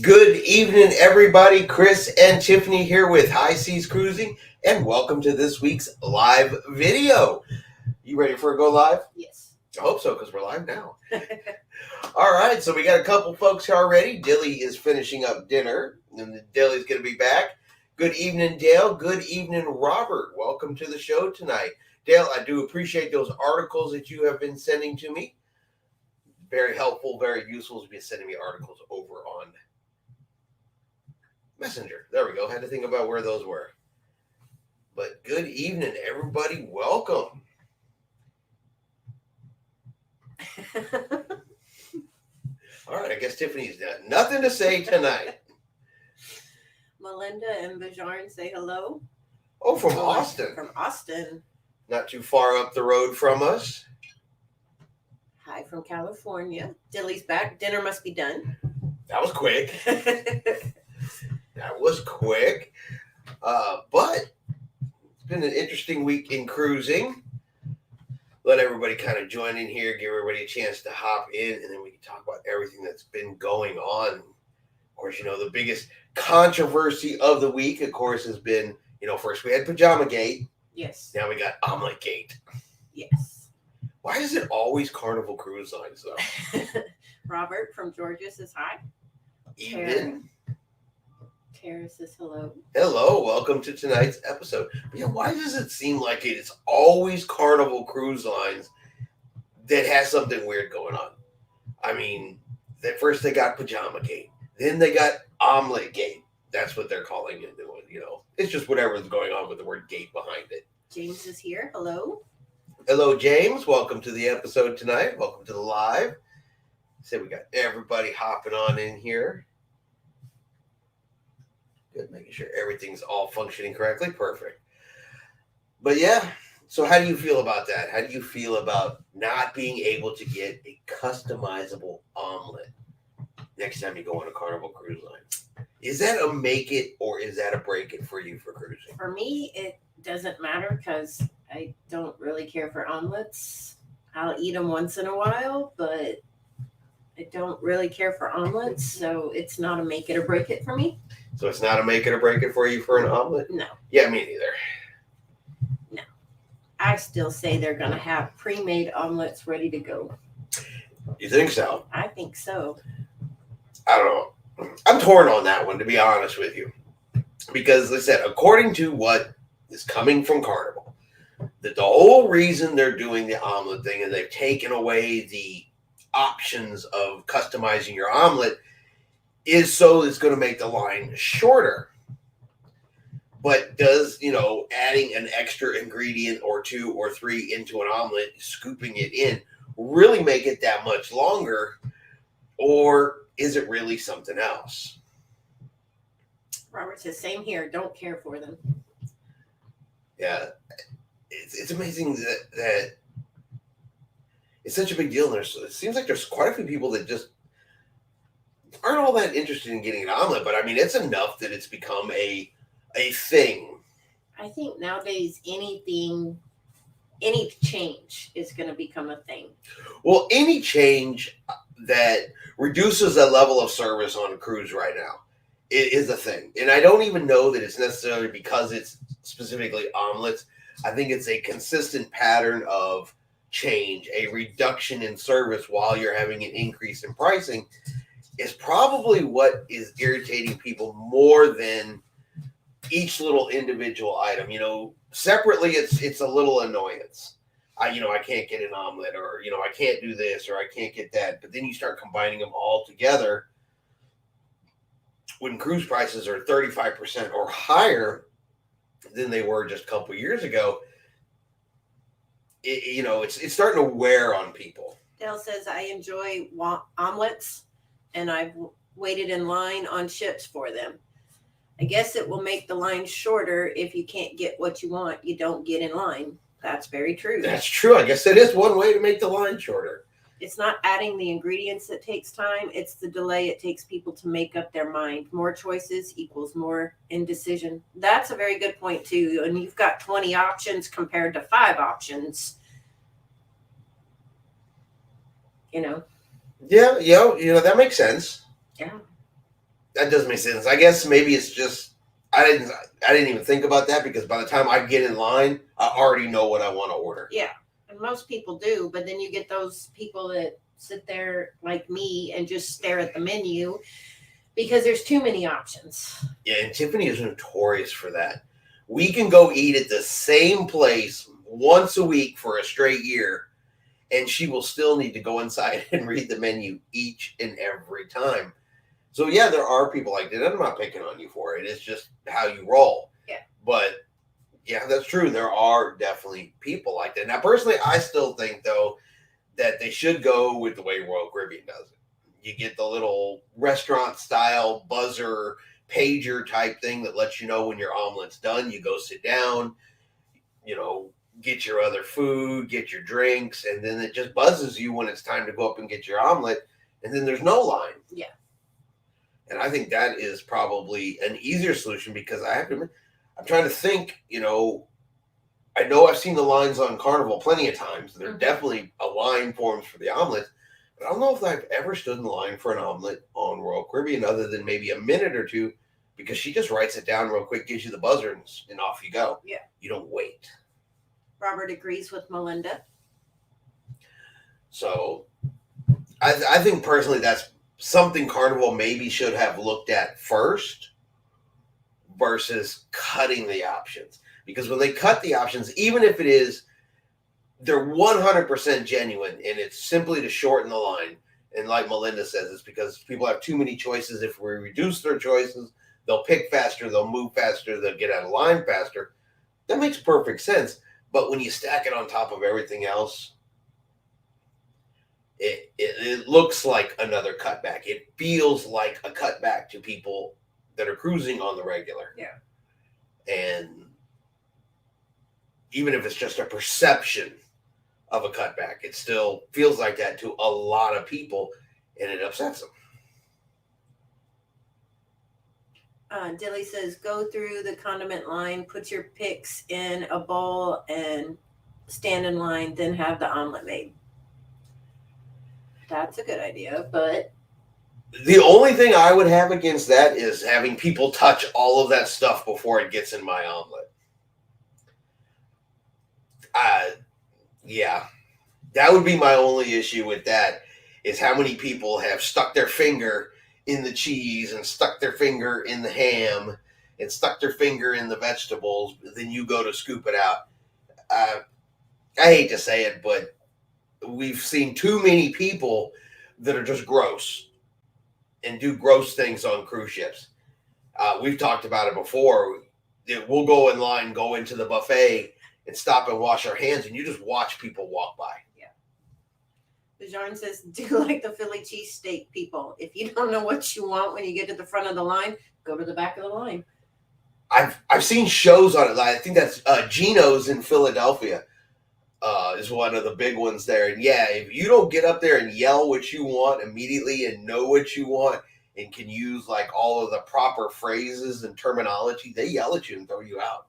Good evening, everybody. Chris and Tiffany here with High Seas Cruising, and welcome to this week's live video. You ready for a go live? Yes. I hope so, because we're live now. All right, so we got a couple folks here already. Dilly is finishing up dinner, and Dilly's going to be back. Good evening, Dale. Good evening, Robert. Welcome to the show tonight. Dale, I do appreciate those articles that you have been sending to me. Very helpful, very useful to be sending me articles over on Messenger. There we go. Had to think about where those were. But good evening, everybody. Welcome. All right, I guess Tiffany's got nothing to say tonight. Melinda and Bajarn say hello. Oh, from Austin. From Austin. Not too far up the road from us. Hi from California. Dilly's back. Dinner must be done. That was quick. That was quick. But it's been an interesting week in cruising. Let everybody kind of join in here, give everybody a chance to hop in, and then we can talk about everything that's been going on. Of course, the biggest controversy of the week, of course, has been, first we had Pajama Gate. Yes. Now we got Omelet Gate. Yes. Why is it always Carnival Cruise Lines, though? Robert from Georgia says hi. Even. Tara says hello. Hello, welcome to tonight's episode. But why does it seem like it's always Carnival Cruise Lines that has something weird going on? I mean, at first they got Pajama Gate, then they got Omelet Gate. That's what they're calling it. It's just whatever's going on with the word gate behind it. James is here. Hello. Hello, James. Welcome to the episode tonight. Welcome to the live. So we got everybody hopping on in here. Good, making sure everything's all functioning correctly. Perfect. But so how do you feel about that? How do you feel about not being able to get a customizable omelet next time you go on a Carnival Cruise Line? Is that a make it or is that a break it for you for cruising? For me, it doesn't matter because I don't really care for omelets. I'll eat them once in a while, but I don't really care for omelets, so it's not a make it or break it for me. So it's not a make it or break it for you for an omelet? No. Yeah, me neither. No. I still say they're going to have pre-made omelets ready to go. You think so? I think so. I don't know. I'm torn on that one, to be honest with you. Because, like I said, according to what is coming from Carnival, that the whole reason they're doing the omelet thing is they've taken away the options of customizing your omelet is so it's going to make the line shorter. But does, adding an extra ingredient or two or three into an omelet, scooping it in, really make it that much longer? Or is it really something else? Robert says, same here. Don't care for them. Yeah. It's amazing that it's such a big deal. And it seems like there's quite a few people that just aren't all that interested in getting an omelet. But, I mean, it's enough that it's become a thing. I think nowadays any change is going to become a thing. Well, any change that reduces the level of service on a cruise right now is a thing. And I don't even know that it's necessarily because it's specifically omelets. I think it's a consistent pattern of change, a reduction in service while you're having an increase in pricing is probably what is irritating people more than each little individual item. Separately, it's a little annoyance. I can't get an omelet, or, I can't do this, or I can't get that. But then you start combining them all together. When cruise prices are 35% or higher than they were just a couple years ago, it's starting to wear on people. Dale says, I enjoy omelets, and I've waited in line on ships for them. I guess it will make the line shorter. If you can't get what you want, you don't get in line. That's very true. That's true. I guess that is one way to make the line shorter. It's not adding the ingredients that takes time. It's the delay it takes people to make up their mind. More choices equals more indecision. That's a very good point too. And you've got 20 options compared to 5 options. You know. Yeah, that makes sense. Yeah. That does make sense. I guess maybe it's just I didn't even think about that because by the time I get in line, I already know what I want to order. Yeah. And most people do, but then you get those people that sit there like me and just stare at the menu because there's too many options. Yeah, and Tiffany is notorious for that. We can go eat at the same place once a week for a straight year, and she will still need to go inside and read the menu each and every time. So yeah, there are people like that. I'm not picking on you for it. It's just how you roll. Yeah. But yeah, that's true. There are definitely people like that. Now, personally, I still think though that they should go with the way Royal Caribbean does it. You get the little restaurant style buzzer pager type thing that lets you know when your omelet's done. You go sit down, get your other food, get your drinks, and then it just buzzes you when it's time to go up and get your omelet, and then there's no line. Yeah. And I think that is probably an easier solution because I'm trying to think, I know I've seen the lines on Carnival plenty of times. There are definitely a line forms for the omelets, but I don't know if I've ever stood in the line for an omelet on Royal Caribbean other than maybe a minute or two because she just writes it down real quick, gives you the buzzer, and off you go. Yeah. You don't wait. Robert agrees with Melinda. So I think personally that's something Carnival maybe should have looked at first versus cutting the options. Because when they cut the options, even if it is, they're 100% genuine and it's simply to shorten the line. And like Melinda says, it's because people have too many choices. If we reduce their choices, they'll pick faster, they'll move faster, they'll get out of line faster. That makes perfect sense. But when you stack it on top of everything else, it looks like another cutback. It feels like a cutback to people that are cruising on the regular. Yeah. And even if it's just a perception of a cutback, it still feels like that to a lot of people, and it upsets them. Dilly says, go through the condiment line, put your picks in a bowl, and stand in line, then have the omelet made. That's a good idea, but the only thing I would have against that is having people touch all of that stuff before it gets in my omelet. Yeah, that would be my only issue with that is how many people have stuck their finger in the cheese and stuck their finger in the ham and stuck their finger in the vegetables. Then you go to scoop it out. I hate to say it, but we've seen too many people that are just gross and do gross things on cruise ships. We've talked about it before. We'll go in line, go into the buffet, and stop and wash our hands, and you just watch people walk by. Yeah. Bajarn says, do like the Philly cheesesteak people. If you don't know what you want when you get to the front of the line, go to the back of the line. I've seen shows on it. I think that's Gino's in Philadelphia is one of the big ones there. And yeah, if you don't get up there and yell what you want immediately and know what you want and can use like all of the proper phrases and terminology, they yell at you and throw you out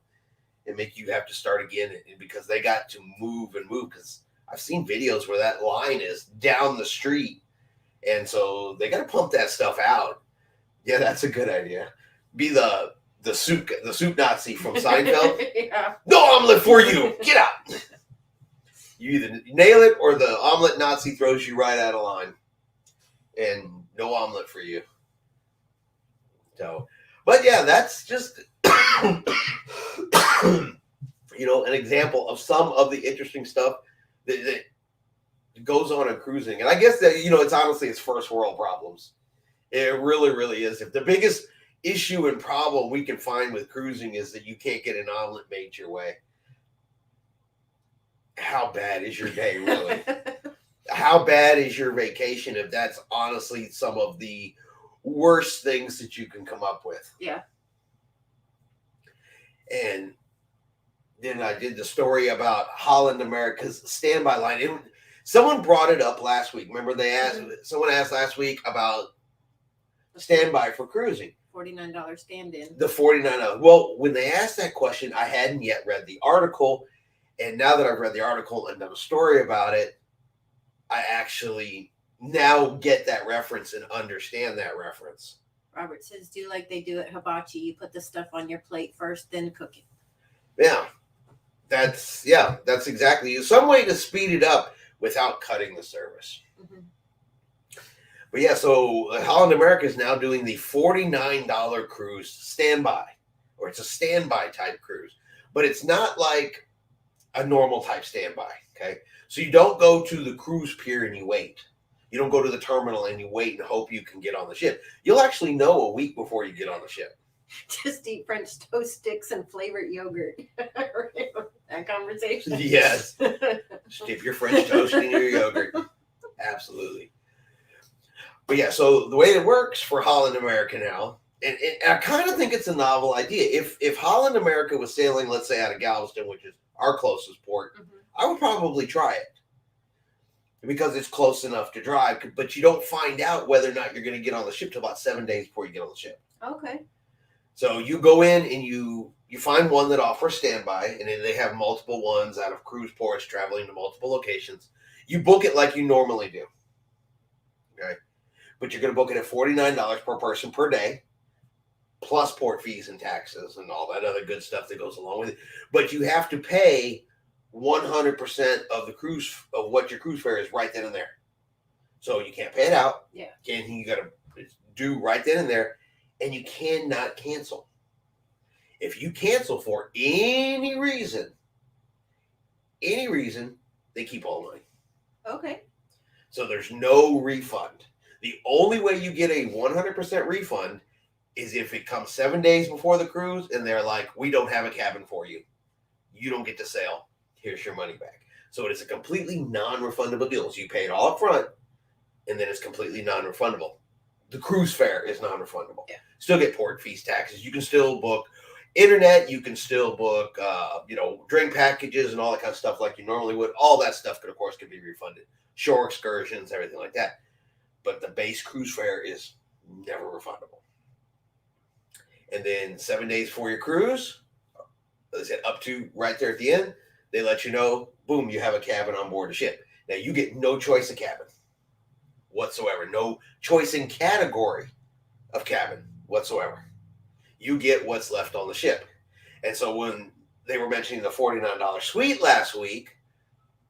and make you have to start again because they got to move. Because I've seen videos where that line is down the street. And so they got to pump that stuff out. Yeah, that's a good idea. Be the soup Nazi from Seinfeld. Yeah. No omelet for you. Get out. You either nail it or the omelet Nazi throws you right out of line. And no omelet for you. So, but yeah, that's just, an example of some of the interesting stuff that goes on in cruising. And I guess that, it's honestly, it's first world problems. It really, really is. If the biggest issue and problem we can find with cruising is that you can't get an omelet made your way, how bad is your day, really? How bad is your vacation if that's honestly some of the worst things that you can come up with? Yeah. And then I did the story about Holland America's standby line. Someone brought it up last week. Remember, someone asked last week about standby for cruising. $49 stand-in. The $49. Well, when they asked that question, I hadn't yet read the article, and now that I've read the article and done a story about it, I actually now get that reference and understand that reference. Robert says, do like they do at hibachi. You put the stuff on your plate first, then cook it. Yeah, that's exactly some way to speed it up without cutting the service. Mm-hmm. But yeah, so Holland America is now doing the $49 cruise standby, or it's a standby type cruise, but it's not like a normal type standby. Okay, so you don't go to the cruise pier and you wait. You don't go to the terminal and you wait and hope you can get on the ship. You'll actually know a week before you get on the ship. Just eat French toast sticks and flavored yogurt. That conversation. Yes. Just dip your French toast in your yogurt. Absolutely. But yeah, so the way it works for Holland America now, and I kind of think it's a novel idea. If Holland America was sailing, let's say, out of Galveston, which is our closest port, I would probably try it. Because it's close enough to drive, but you don't find out whether or not you're going to get on the ship till about 7 days before you get on the ship. Okay. So you go in and you find one that offers standby, and then they have multiple ones out of cruise ports traveling to multiple locations. You book it like you normally do. Okay. But you're going to book it at $49 per person per day, plus port fees and taxes and all that other good stuff that goes along with it. But you have to pay 100% of the cruise of what your cruise fare is right then and there. So you can't pay it out. Yeah. You got to do right then and there, and you cannot cancel. If you cancel for any reason, they keep all the money. Okay. So there's no refund. The only way you get a 100% refund is if it comes 7 days before the cruise and they're like, we don't have a cabin for you. You don't get to sail. Here's your money back. So it's a completely non-refundable deal. So you pay it all up front, and then it's completely non-refundable. The cruise fare is non-refundable. Yeah. Still get port fees, taxes. You can still book internet. You can still book, drink packages and all that kind of stuff like you normally would. All that stuff could, of course, be refunded. Shore excursions, everything like that. But the base cruise fare is never refundable. And then 7 days before your cruise, is it up to right there at the end? They let you know, boom, you have a cabin on board the ship. Now, you get no choice of cabin whatsoever. No choice in category of cabin whatsoever. You get what's left on the ship. And so when they were mentioning the $49 suite last week,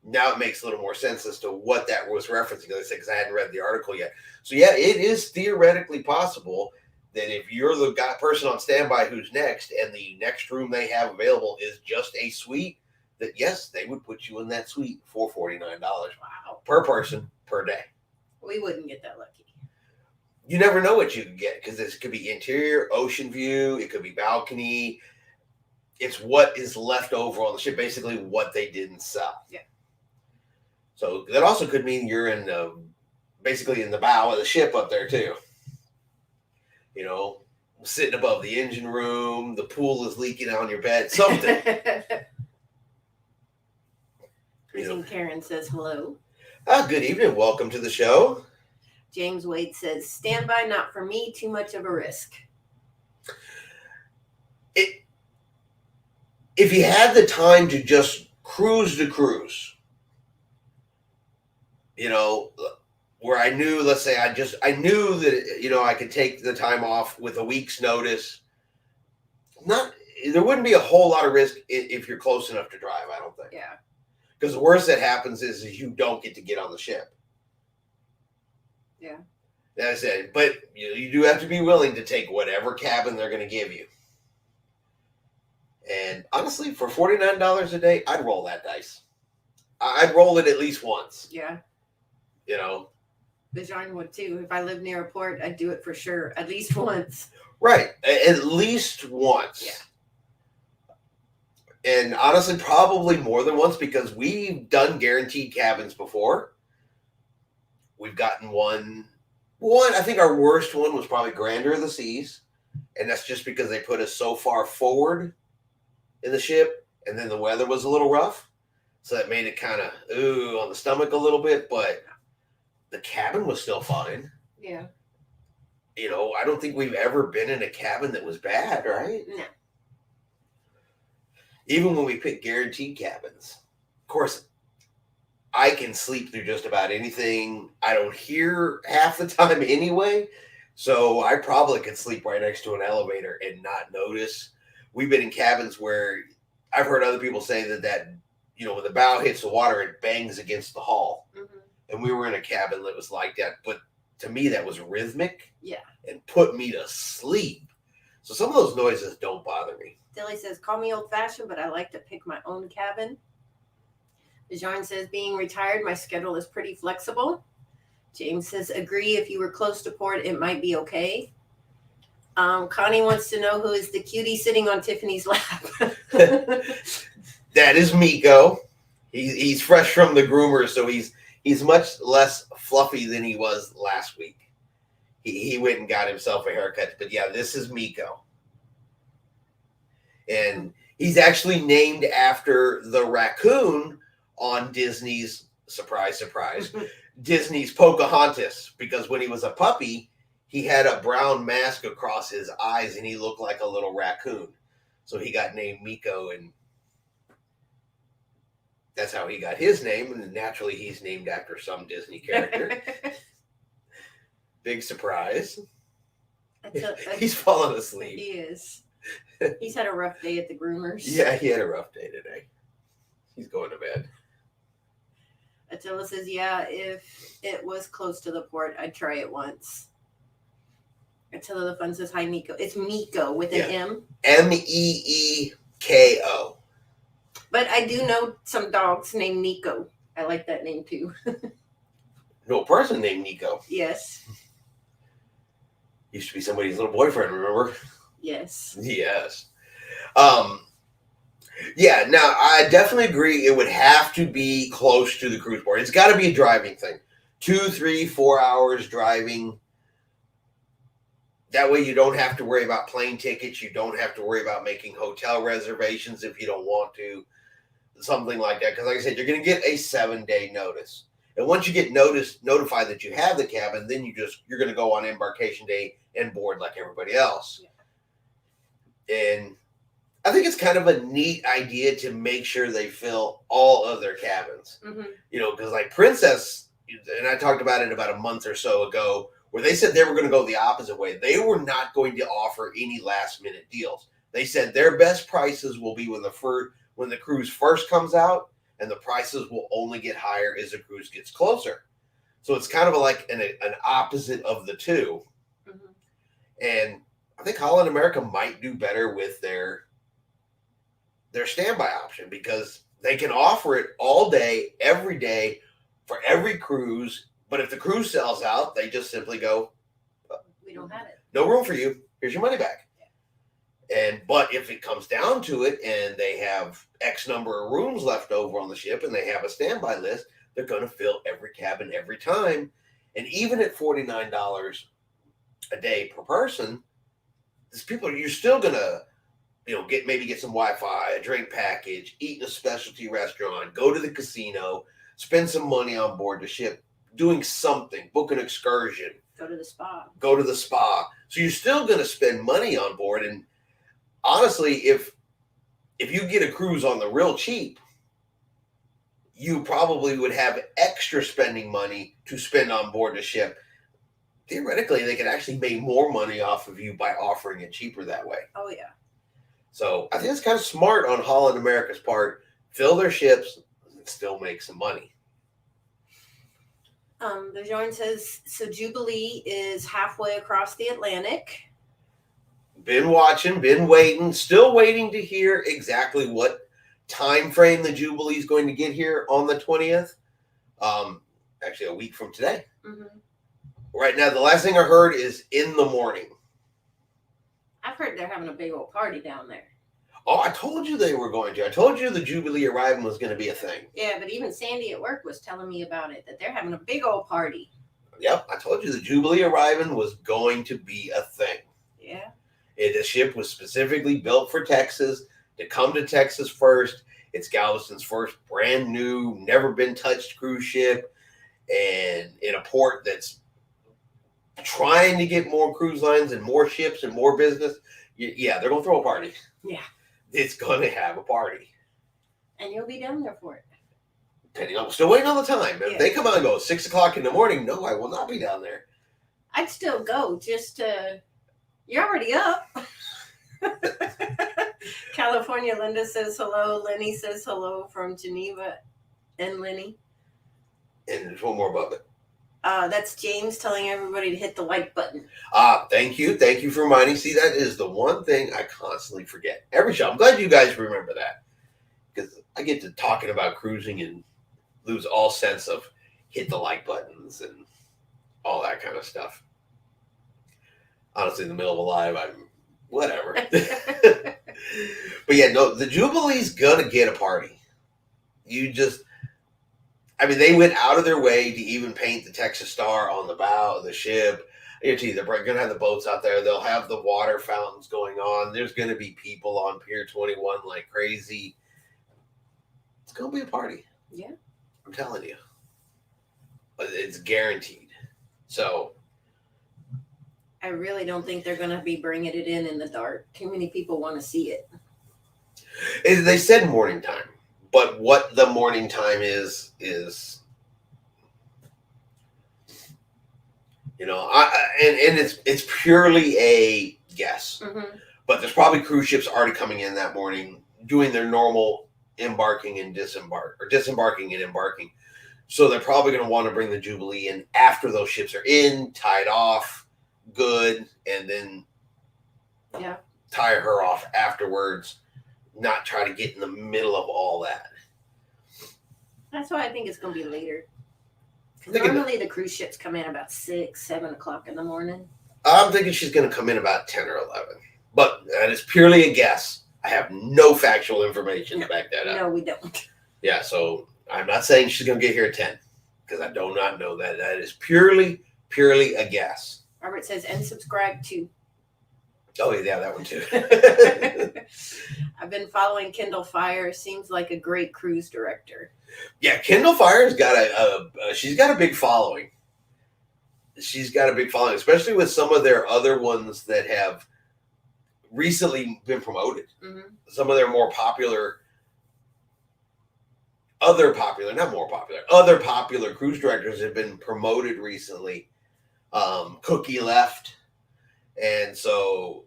now it makes a little more sense as to what that was referencing. Because I hadn't read the article yet. So, yeah, it is theoretically possible that if you're the person on standby who's next and the next room they have available is just a suite, that yes, they would put you in that suite for $49 per person per day. We wouldn't get that lucky. You never know what you could get because this could be interior, ocean view, it could be balcony. It's what is left over on the ship, basically what they didn't sell. Yeah. So that also could mean you're in basically in the bow of the ship up there too. Sitting above the engine room, the pool is leaking on your bed, something. Cruising Karen says hello. Good evening. Welcome to the show. James Wade says, standby, not for me, too much of a risk. If you had the time to just cruise to cruise, where I knew, let's say I knew that, I could take the time off with a week's notice. There wouldn't be a whole lot of risk if you're close enough to drive, I don't think. Yeah. Because the worst that happens is you don't get to get on the ship. Yeah. That's it. But you do have to be willing to take whatever cabin they're going to give you. And honestly, for $49 a day, I'd roll that dice. I'd roll it at least once. Yeah. Bijan would too. If I lived near a port, I'd do it for sure. At least once. Right. At least once. Yeah. And honestly, probably more than once because we've done guaranteed cabins before. We've gotten one. I think our worst one was probably Grandeur of the Seas. And that's just because they put us so far forward in the ship. And then the weather was a little rough. So that made it kind of on the stomach a little bit, but the cabin was still fine. Yeah. I don't think we've ever been in a cabin that was bad, right? No. Even when we pick guaranteed cabins. Of course, I can sleep through just about anything. I don't hear half the time anyway, so I probably could sleep right next to an elevator and not notice. We've been in cabins where I've heard other people say that when the bow hits the water, it bangs against the hull. Mm-hmm. And we were in a cabin that was like that, but to me that was rhythmic. Yeah. And put me to sleep. So some of those noises don't bother me. Dilly says, call me old-fashioned, but I like to pick my own cabin. Bjorn says, being retired, my schedule is pretty flexible. James says, agree, if you were close to port, it might be okay. Connie wants to know who is the cutie sitting on Tiffany's lap. That is Miko. He's fresh from the groomer, so he's much less fluffy than he was last week. He went and got himself a haircut. But yeah, this is Miko. And he's actually named after the raccoon on Disney's, surprise, Disney's Pocahontas. Because when he was a puppy, he had a brown mask across his eyes and he looked like a little raccoon. So he got named Miko, and that's how he got his name. And naturally, he's named after some Disney character. Big surprise. He's fallen asleep. He is. He's had a rough day at the groomers. Yeah, he had a rough day today. He's going to bed. Attila says, yeah, if it was close to the port, I'd try it once. Attila the Fun says, hi, Miko. It's Miko with an M. Meeko. But I do know some dogs named Nico. I like that name too. No person named Nico. Yes. Used to be somebody's little boyfriend, remember? Yes. Yes. Yeah, now I definitely agree it would have to be close to the cruise port. It's got to be a driving thing. 2, 3, 4 hours driving. That way you don't have to worry about plane tickets. You don't have to worry about making hotel reservations if you don't want to. Something like that. Because like I said, you're going to get a 7-day notice. And once you get notified that you have the cabin, then you're going to go on embarkation day and board like everybody else. Yeah. And I think it's kind of a neat idea to make sure they fill all of their cabins. Mm-hmm. Because like Princess, and I talked about it about a month or so ago, where they said they were going to go the opposite way. They were not going to offer any last minute deals. They said their best prices will be when the cruise first comes out, and the prices will only get higher as the cruise gets closer. So it's kind of like an opposite of the two. Mm-hmm. And I think Holland America might do better with their standby option, because they can offer it all day, every day, for every cruise. But if the cruise sells out, they just simply go, we don't have it. No room for you. Here's your money back. But if it comes down to it and they have X number of rooms left over on the ship and they have a standby list, they're going to fill every cabin every time. And even at $49 a day per person, you're still going to, get some Wi-Fi, a drink package, eat in a specialty restaurant, go to the casino, spend some money on board the ship, doing something, book an excursion. Go to the spa. So you're still going to spend money on board. And honestly, if you get a cruise on the real cheap, you probably would have extra spending money to spend on board the ship. Theoretically, they could actually make more money off of you by offering it cheaper that way. Oh, yeah. So I think it's kind of smart on Holland America's part. Fill their ships and still make some money. Bjorn says, so Jubilee is halfway across the Atlantic. Been watching, been waiting, still waiting to hear exactly what time frame the Jubilee is going to get here on the 20th. Actually, a week from today. Mm-hmm. Right now, the last thing I heard is in the morning. I've heard they're having a big old party down there. Oh, I told you they were going to. I told you the Jubilee arriving was going to be a thing. Yeah, but even Sandy at work was telling me about it, that they're having a big old party. Yep, I told you the Jubilee arriving was going to be a thing. Yeah. The ship was specifically built for Texas, to come to Texas first. It's Galveston's first brand new, never been touched cruise ship, and in a port that's trying to get more cruise lines and more ships and more business. Yeah, they're going to throw a party. Yeah. It's going to have a party. And you'll be down there for it. Depending on, still waiting on the time. If they come out and go 6 o'clock in the morning, no, I will not be down there. I'd still go just to, you're already up. California Linda says hello. Lenny says hello from Geneva and Lenny. And there's one more above it. That's James telling everybody to hit the like button. Thank you. Thank you for reminding. See, that is the one thing I constantly forget. Every show. I'm glad you guys remember that. Because I get to talking about cruising and lose all sense of hit the like buttons and all that kind of stuff. Honestly, in the middle of a live, I'm whatever. But yeah, no, the Jubilee's gonna get a party. They went out of their way to even paint the Texas Star on the bow of the ship. They're gonna have the boats out there. They'll have the water fountains going on. There's gonna be people on Pier 21 like crazy. It's gonna be a party. Yeah. I'm telling you. It's guaranteed. So I really don't think they're going to be bringing it in the dark. Too many people want to see it. They said morning time, but what the morning time is it's purely a guess. Mm-hmm. But there's probably cruise ships already coming in that morning doing their normal embarking and disembarking and embarking. So they're probably going to want to bring the Jubilee in after those ships are in, tied off, good, and then tie her off afterwards, not try to get in the middle of all that. That's why I think it's going to be later. Normally the cruise ships come in about 6, 7 o'clock in the morning. I'm thinking she's going to come in about 10 or 11. But that is purely a guess. I have no factual information to back that up. No, we don't. Yeah, so I'm not saying she's going to get here at 10 because I do not know that. That is purely a guess. Robert says, and subscribe to. Oh, yeah, that one too. I've been following Kindle Fire. Seems like a great cruise director. Yeah, Kindle Fire's got she's got a big following. She's got a big following, especially with some of their other ones that have recently been promoted. Mm-hmm. Some of their other popular cruise directors have been promoted recently. Cookie left, and so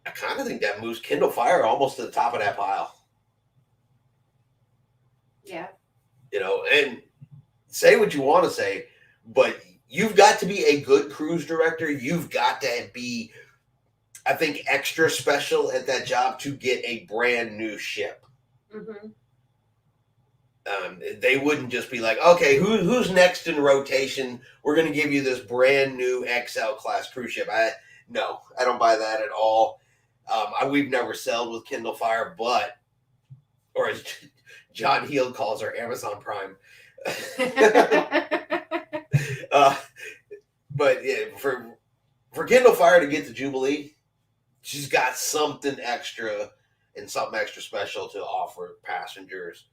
I kind of think that moves Kindle Fire almost to the top of that pile. Yeah. And say what you want to say, but you've got to be a good cruise director. You've got to be, I think, extra special at that job to get a brand new ship. Mm-hmm. They wouldn't just be like, okay, who's next in rotation? We're going to give you this brand new XL class cruise ship. I don't buy that at all. We've never sailed with Kindle Fire, or as John Heald calls her, Amazon Prime. But yeah, for Kindle Fire to get the Jubilee, she's got something extra and something extra special to offer passengers.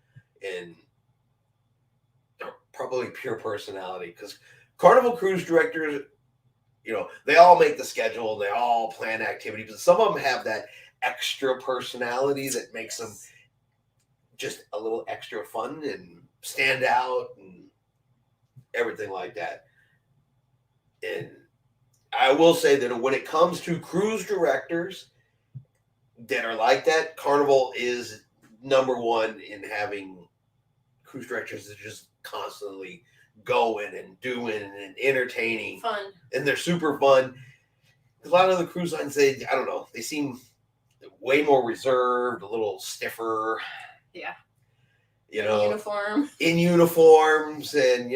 And probably pure personality, because Carnival cruise directors, they all make the schedule and they all plan activities, but some of them have that extra personality that makes them just a little extra fun and stand out and everything like that. And I will say that when it comes to cruise directors that are like that, Carnival is number one in having cruise directors that just constantly going and doing and entertaining. Fun. And they're super fun. A lot of the cruise lines, they seem way more reserved, a little stiffer. Yeah. In uniforms, and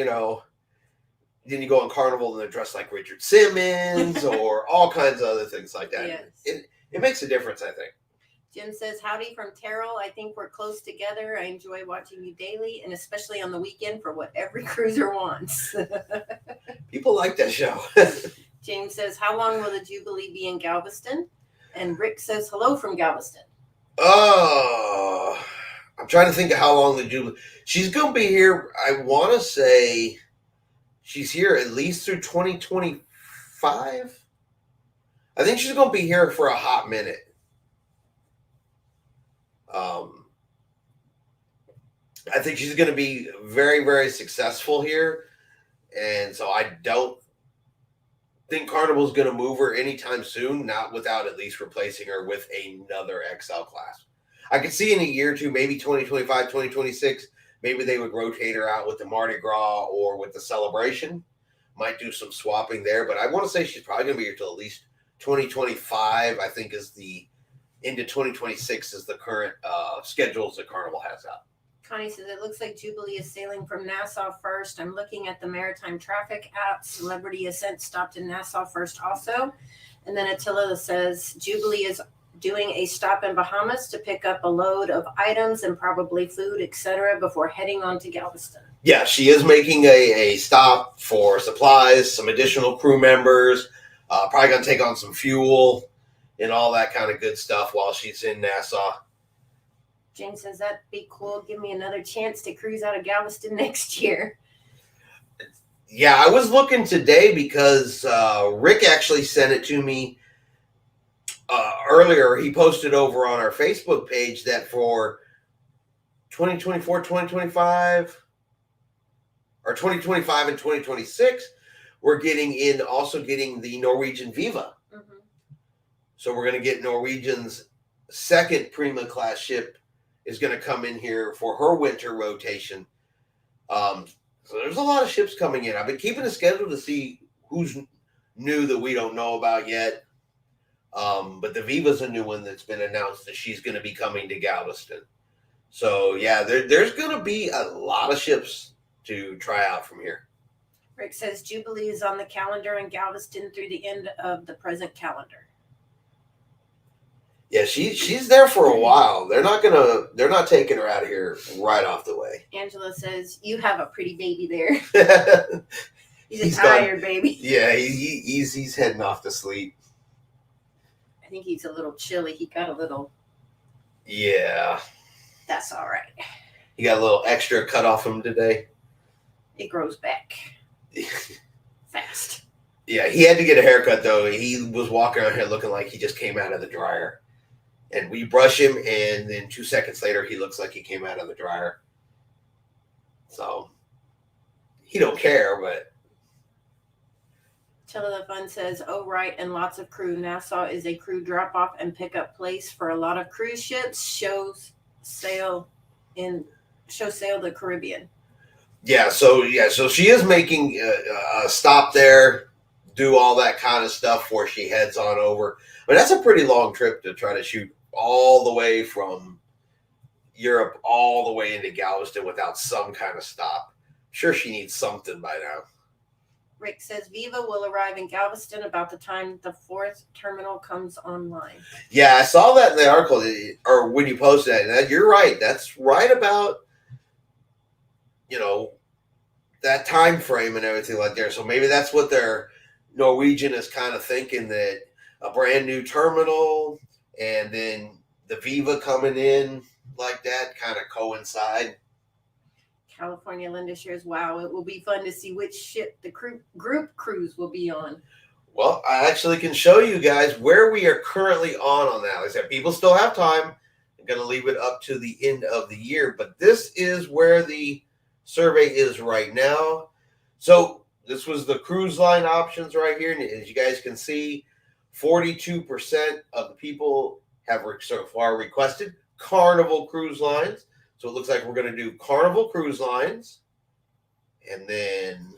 then you go on Carnival and they're dressed like Richard Simmons or all kinds of other things like that. Yes. It makes a difference, I think. Jim says, howdy from Terrell. I think we're close together. I enjoy watching you daily, and especially on the weekend for what every cruiser wants. People like that show. James says, how long will the Jubilee be in Galveston? And Rick says, hello from Galveston. Oh, I'm trying to think of how long the Jubilee. She's going to be here. I want to say she's here at least through 2025. I think she's going to be here for a hot minute. I think she's going to be very, very successful here. And so I don't think Carnival's going to move her anytime soon, not without at least replacing her with another XL class. I could see in a year or two, maybe 2025, 2026, maybe they would rotate her out with the Mardi Gras or with the Celebration. Might do some swapping there, but I want to say she's probably going to be here till at least 2025, I think, is the into 2026 is the current schedules that Carnival has out. Connie says, it looks like Jubilee is sailing from Nassau first. I'm looking at the Maritime Traffic app. Celebrity Ascent stopped in Nassau first also. And then Attila says, Jubilee is doing a stop in Bahamas to pick up a load of items and probably food, etc., before heading on to Galveston. Yeah, she is making a stop for supplies, some additional crew members, probably going to take on some fuel and all that kind of good stuff while she's in Nassau. Jane says, that'd be cool. Give me another chance to cruise out of Galveston next year. Yeah, I was looking today because Rick actually sent it to me earlier. He posted over on our Facebook page that for 2024, 2025, or 2025 and 2026, we're also getting the Norwegian Viva. Mm-hmm. So we're going to get Norwegian's second Prima class ship is going to come in here for her winter rotation. So there's a lot of ships coming in. I've been keeping a schedule to see who's new that we don't know about yet. But the Viva's a new one that's been announced that she's going to be coming to Galveston. So, yeah, there's going to be a lot of ships to try out from here. Rick says Jubilee is on the calendar in Galveston through the end of the present calendar. Yeah, she's there for a while. They're not taking her out of here right off the way. Angela says, you have a pretty baby there. he's tired baby. Yeah, he's heading off to sleep. I think he's a little chilly. He got a little. Yeah. That's all right. He got a little extra cut off him today. It grows back fast. Yeah, he had to get a haircut though. He was walking around here looking like he just came out of the dryer. And we brush him, and then 2 seconds later, he looks like he came out of the dryer. So, he don't care, but... Tilla the Fun says, oh, right, and lots of crew. Nassau is a crew drop-off and pick-up place for a lot of cruise ships. Show sail the Caribbean. Yeah, so she is making a stop there, do all that kind of stuff before she heads on over. But that's a pretty long trip to try to shoot all the way from Europe all the way into Galveston without some kind of stop. Sure, she needs something by now. Rick says Viva will arrive in Galveston about the time the 4th terminal comes online. Yeah, I saw that in the article, or when you posted that. And you're right. That's right about, that time frame and everything like there. So maybe that's what their Norwegian is kind of thinking, that a brand new terminal and then the Viva coming in like that kind of coincide. California Linda shares, wow, it will be fun to see which ship the group cruise will be on. Well, I actually can show you guys where we are currently on that. Like I said, people still have time. I'm going to leave it up to the end of the year, but this is where the survey is right now. So this was the cruise line options right here. And as you guys can see, 42% of the people have so far requested Carnival Cruise Lines. So it looks like we're going to do Carnival Cruise Lines. And then,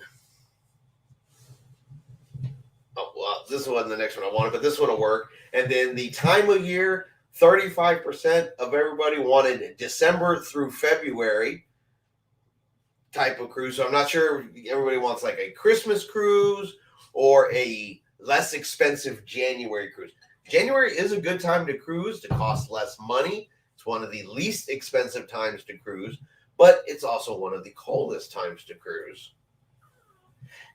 this wasn't the next one I wanted, but this one will work. And then the time of year, 35% of everybody wanted December through February type of cruise. So I'm not sure if everybody wants like a Christmas cruise or a less expensive January cruise. January is a good time to cruise to cost less money. It's one of the least expensive times to cruise, but it's also one of the coldest times to cruise.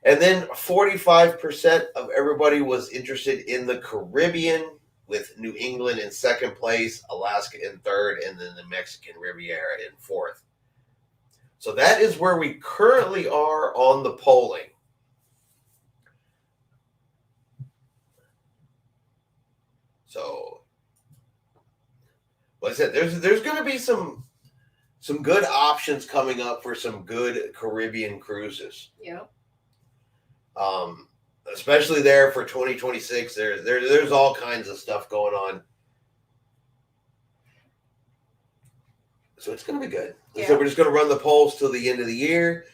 And then 45% of everybody was interested in the Caribbean. with New England in second place, Alaska in third, and then the Mexican Riviera in fourth. So that is where we currently are on the polling. So, like I said, there's going to be some good options coming up for some good Caribbean cruises. Yeah. Especially there for 2026. There's all kinds of stuff going on. So it's going to be good. Yeah. So we're just going to run the polls till the end of the year.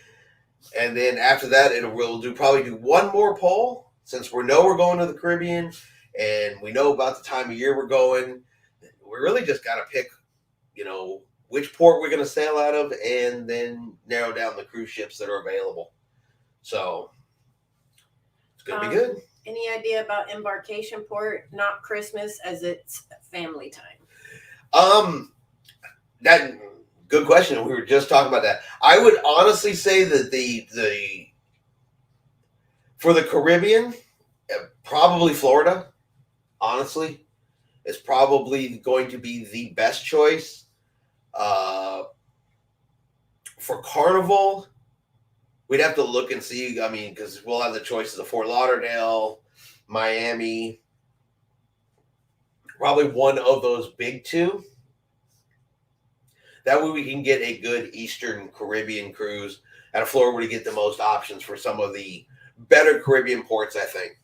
And then after that, we'll probably do one more poll, since we know we're going to the Caribbean and we know about the time of year we're going. We really just got to pick, which port we're going to sail out of, and then narrow down the cruise ships that are available. So it's going to be good. Any idea about embarkation port? Not Christmas, as it's family time. That good question. We were just talking about that. I would honestly say that the for the Caribbean, probably Florida. Honestly, is probably going to be the best choice. For Carnival, we'd have to look and see. I mean, because we'll have the choices of Fort Lauderdale, Miami, probably one of those big two. That way we can get a good Eastern Caribbean cruise out of Florida, where we get the most options for some of the better Caribbean ports, I think.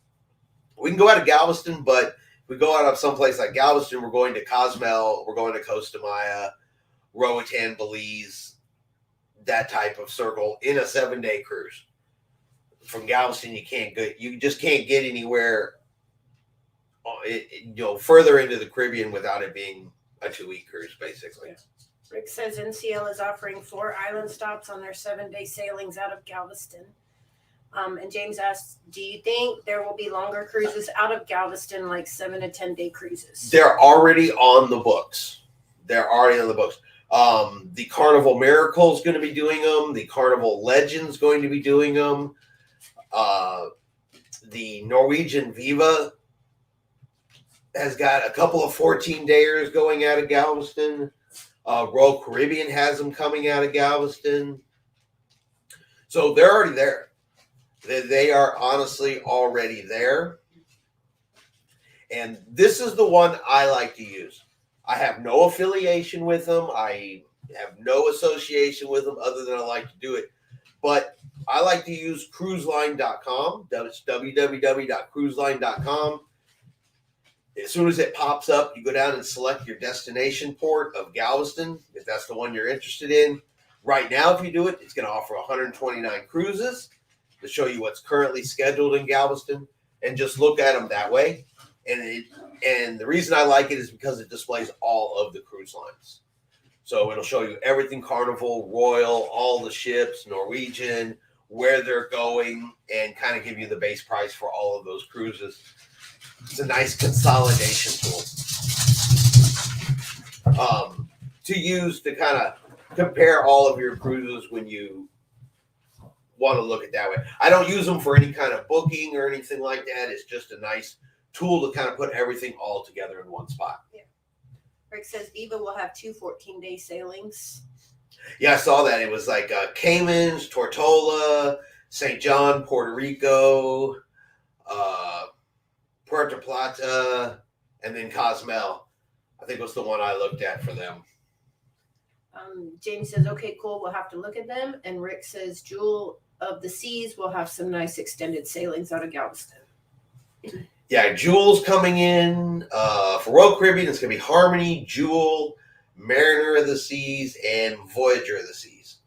We can go out of Galveston, but if we go out of someplace like Galveston, we're going to Cozumel, we're going to Costa Maya, Roatan, Belize, that type of circle in a 7-day cruise. From Galveston, you just can't get anywhere further into the Caribbean without it being a 2-week cruise, basically. Yeah. Rick says NCL is offering 4 island stops on their 7-day sailings out of Galveston. And James asks, do you think there will be longer cruises out of Galveston, like 7 to 10-day cruises? They're already on the books. The Carnival Miracle is going to be doing them. The Carnival Legend's going to be doing them. The Norwegian Viva has got a couple of 14-dayers going out of Galveston. Royal Caribbean has them coming out of Galveston. So they're already there. They are honestly already there. And this is the one I like to use. I have no affiliation with them. I have no association with them other than I like to do it. But I like to use cruiseline.com. That's www.cruiseline.com. As soon as it pops up, you go down and select your destination port of Galveston, if that's the one you're interested in. Right now, if you do it, it's going to offer 129 cruises to show you what's currently scheduled in Galveston, and just look at them that way. And the reason I like it is because it displays all of the cruise lines. So it'll show you everything Carnival, Royal, all the ships, Norwegian, where they're going, and kind of give you the base price for all of those cruises. It's a nice consolidation tool to use to kind of compare all of your cruises when you want to look at that way. I don't use them for any kind of booking or anything like that. It's just a nice tool to kind of put everything all together in one spot. Yeah. Rick says Viva will have 2 14-day sailings. Yeah, I saw that. It was like Caymans, Tortola, St. John, Puerto Rico, Puerto Plata, and then Cozumel. I think was the one I looked at for them. James says, okay, cool. We'll have to look at them. And Rick says, Jewel of the Seas will have some nice extended sailings out of Galveston. Yeah, Jewel's coming in. For Royal Caribbean, it's going to be Harmony, Jewel, Mariner of the Seas, and Voyager of the Seas.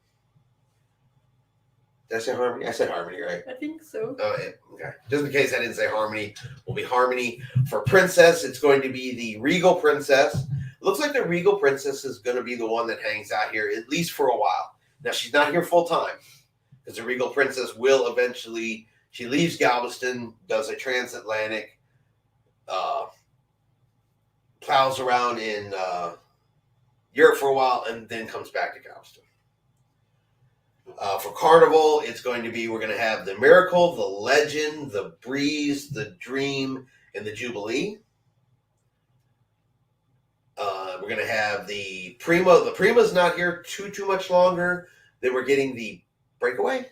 Did I say Harmony? I said Harmony, right? I think so. Oh, yeah. Okay. Just in case I didn't say Harmony, will be Harmony. For Princess, it's going to be the Regal Princess. It looks like the Regal Princess is going to be the one that hangs out here, at least for a while. Now, she's not here full time, because the Regal Princess will eventually, she leaves Galveston, does a transatlantic, plows around in Europe for a while, and then comes back to Galveston. For Carnival, it's going to be, we're going to have the Miracle, the Legend, the Breeze, the Dream, and the Jubilee. We're gonna have the Prima. The Prima's not here too much longer. Then we're getting the Breakaway.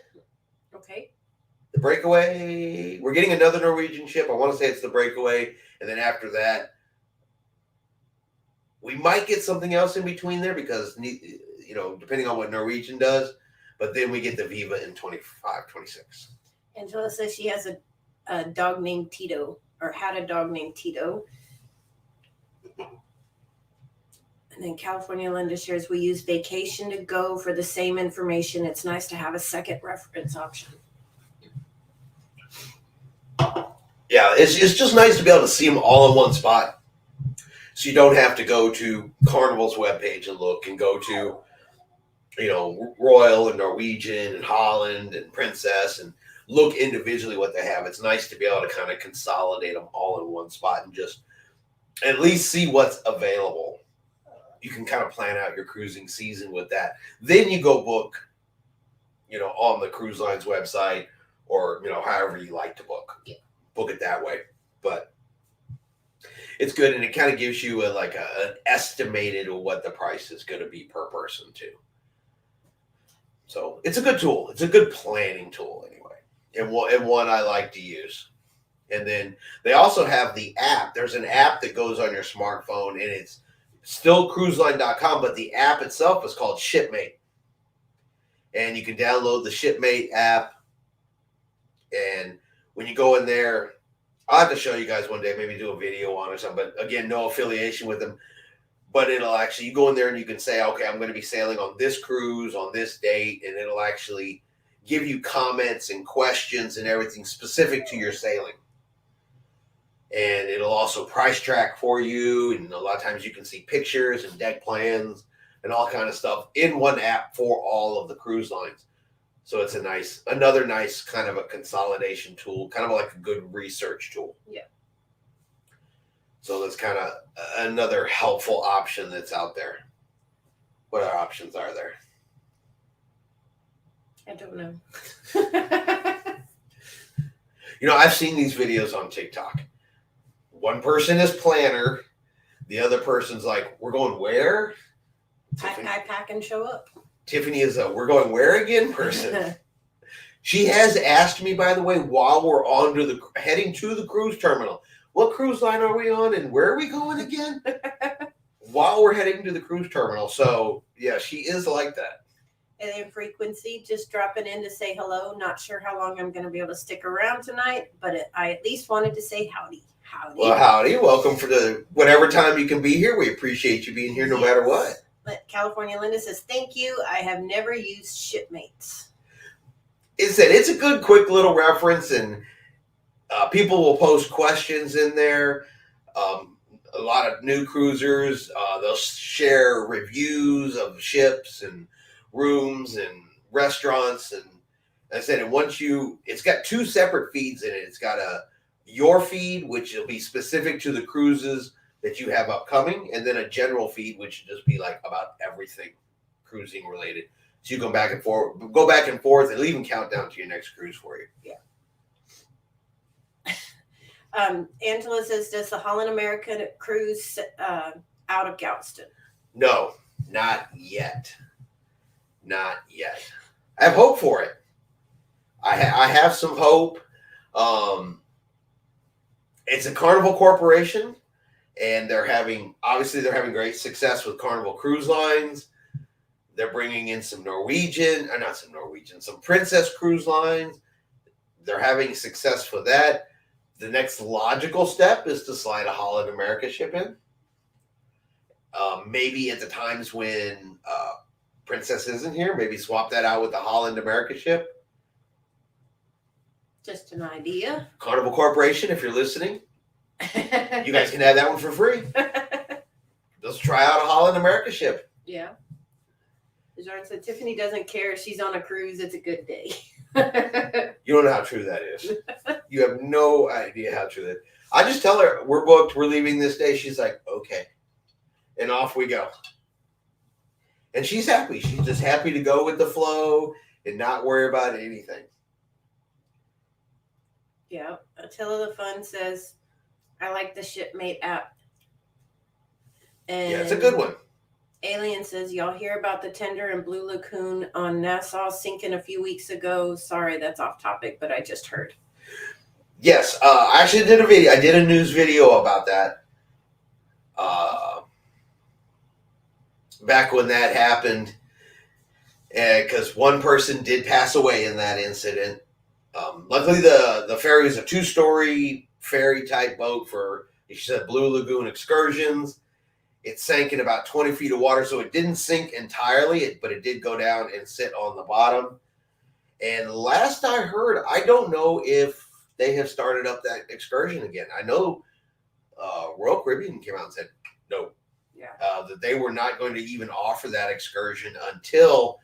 Okay. The Breakaway. We're getting another Norwegian ship. I want to say it's the Breakaway, and then after that, we might get something else in between there because depending on what Norwegian does. But then we get the Viva in 25, 26. Angela says she has a dog named Tito, or had a dog named Tito. And then California Linda shares, we use Vacation to Go for the same information. It's nice to have a second reference option. Yeah, it's just nice to be able to see them all in one spot. So you don't have to go to Carnival's webpage and look and go to, Royal and Norwegian and Holland and Princess and look individually what they have. It's nice to be able to kind of consolidate them all in one spot and just at least see what's available. You can kind of plan out your cruising season with that. Then you go book, on the cruise line's website or, however you like to book. Yeah. Book it that way. But it's good, and it kind of gives you an estimated of what the price is going to be per person too. So it's a good tool. It's a good planning tool anyway, and one I like to use. And then they also have the app. There's an app that goes on your smartphone, and it's still cruiseline.com, but the app itself is called Shipmate. And you can download the Shipmate app. And when you go in there, I'll have to show you guys one day, maybe do a video on or something. But again, no affiliation with them. But it'll actually, you go in there and you can say, okay, I'm going to be sailing on this cruise on this date. And it'll actually give you comments and questions and everything specific to your sailing. And it'll also price track for you. And a lot of times you can see pictures and deck plans and all kind of stuff in one app for all of the cruise lines. So it's another nice kind of a consolidation tool, kind of like a good research tool. Yeah. So that's kind of another helpful option that's out there. What other options are there? I don't know. I've seen these videos on TikTok. One person is planner. The other person's like, we're going where? I pack and show up. Tiffany is a we're going where again person. She has asked me, by the way, while we're heading to the cruise terminal, what cruise line are we on and where are we going again? While we're heading to the cruise terminal. So, yeah, she is like that. And then Frequency, just dropping in to say hello. Not sure how long I'm going to be able to stick around tonight, but I at least wanted to say howdy. Howdy. Well, howdy. Welcome for whatever time you can be here. We appreciate you being here no matter what. But California Linda says, thank you. I have never used Shipmates. It's a good, quick little reference, and people will post questions in there. A lot of new cruisers, they'll share reviews of ships and rooms and restaurants. And I said, it's got two separate feeds in it. It's got your feed, which will be specific to the cruises that you have upcoming, and then a general feed, which will just be like about everything cruising related. So you go back and forth. It'll even count down to your next cruise for you. Yeah. Angela says, does the Holland American cruise out of Galveston? No, not yet. Not yet. I have hope for it. I have some hope. It's a Carnival Corporation, and they're having great success with Carnival Cruise Lines. They're bringing in some Princess Cruise Lines. They're having success for that. The next logical step is to slide a Holland America ship in. Maybe at the times when Princess isn't here, maybe swap that out with the Holland America ship. Just an idea. Carnival Corporation, if you're listening, you guys can have that one for free. Let's try out a Holland America ship. Yeah. Jean said, Tiffany doesn't care if she's on a cruise. It's a good day. You don't know how true that is. You have no idea how true that is. I just tell her, we're booked, we're leaving this day. She's like, okay. And off we go. And she's happy. She's just happy to go with the flow and not worry about anything. Yeah. Attila the Fun says, I like the Shipmate app. And Yeah, it's a good one. Alien says, y'all hear about the tender and Blue Lagoon on Nassau sinking a few weeks ago? Sorry, that's off topic, but I just heard. Yes, I actually did a video. I did a news video about that. Back when that happened, because one person did pass away in that incident. Luckily, the ferry was a 2-story ferry type boat for, she said, Blue Lagoon excursions. It sank in about 20 feet of water, so it didn't sink entirely, but it did go down and sit on the bottom. And last I heard, I don't know if they have started up that excursion again. I know Royal Caribbean came out and said no. Yeah. That they were not going to even offer that excursion until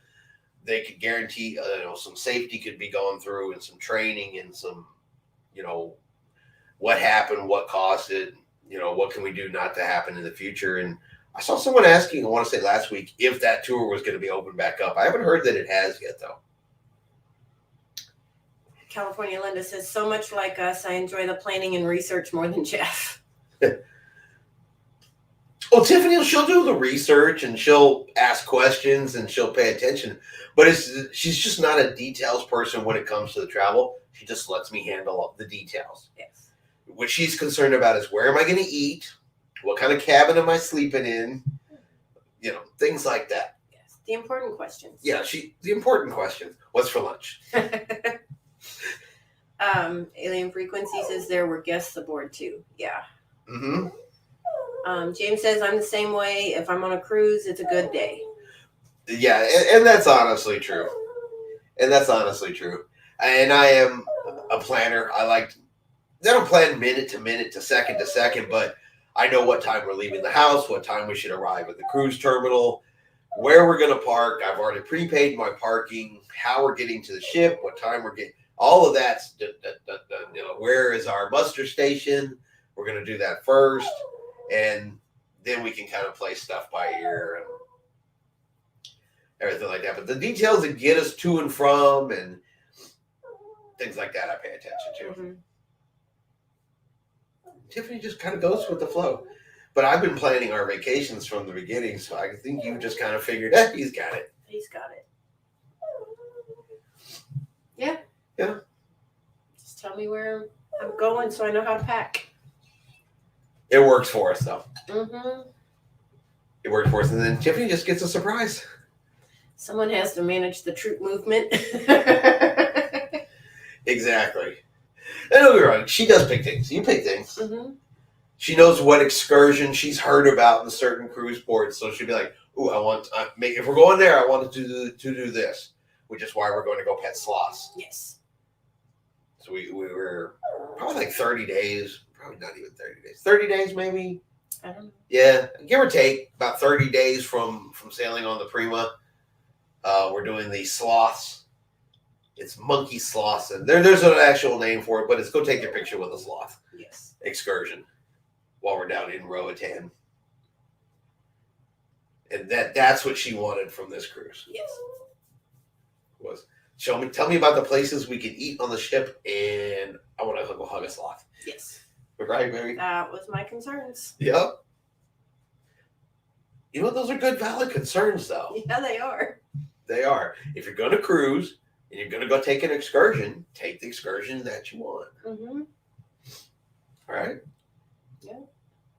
they could guarantee some safety could be gone through and some training and some, what happened, what caused it, what can we do not to happen in the future. And I saw someone asking, I want to say last week, if that tour was going to be opened back up. I haven't heard that it has yet, though. California Linda says, so much like us, I enjoy the planning and research more than Jeff. Well, Tiffany, she'll do the research and she'll ask questions and she'll pay attention. But she's just not a details person when it comes to the travel. She just lets me handle the details. Yes. What she's concerned about is where am I going to eat? What kind of cabin am I sleeping in? Things like that. Yes. The important questions. Yeah, the important questions. What's for lunch? Alien Frequency says there were guests aboard too. Yeah. Mm-hmm. James says I'm the same way. If I'm on a cruise, it's a good day. Yeah, and that's honestly true. And I am a planner. I don't plan minute to second, but I know what time we're leaving the house, what time we should arrive at the cruise terminal, where we're going to park. I've already prepaid my parking, how we're getting to the ship, what time we're getting. All of that's, where is our muster station? We're going to do that first. And then we can kind of play stuff by ear and everything like that. But the details that get us to and from and things like that, I pay attention to. Mm-hmm. Tiffany just kind of goes with the flow. But I've been planning our vacations from the beginning, so I think you just kind of figured, he's got it. He's got it. Yeah. Yeah. Just tell me where I'm going so I know how to pack. It works for us, though. Mm-hmm. It works for us, and then Tiffany just gets a surprise. Someone has to manage the troop movement. Exactly. And don't get me wrong, she does pick things. You pick things. Mm-hmm. She knows what excursion she's heard about in certain cruise ports, so she'll be like, "Ooh, if we're going there, I want to do this," which is why we're going to go pet sloths. Yes. So we were probably like 30 days. Probably not even 30 days. 30 days, maybe? I don't know. Yeah, give or take. About 30 days from sailing on the Prima. We're doing the sloths. It's monkey sloths. And there's an actual name for it, but it's go take your picture with a sloth. Yes. Excursion. While we're down in Roatan. And that's what she wanted from this cruise. Yes. Was tell me about the places we can eat on the ship, and I want to go hug a sloth. Yes. Right, Mary? That was my concerns. Yep. Those are good, valid concerns, though. Yeah, they are. They are. If you're going to cruise and you're going to go take an excursion, take the excursion that you want. Mm-hmm. All right? Yeah.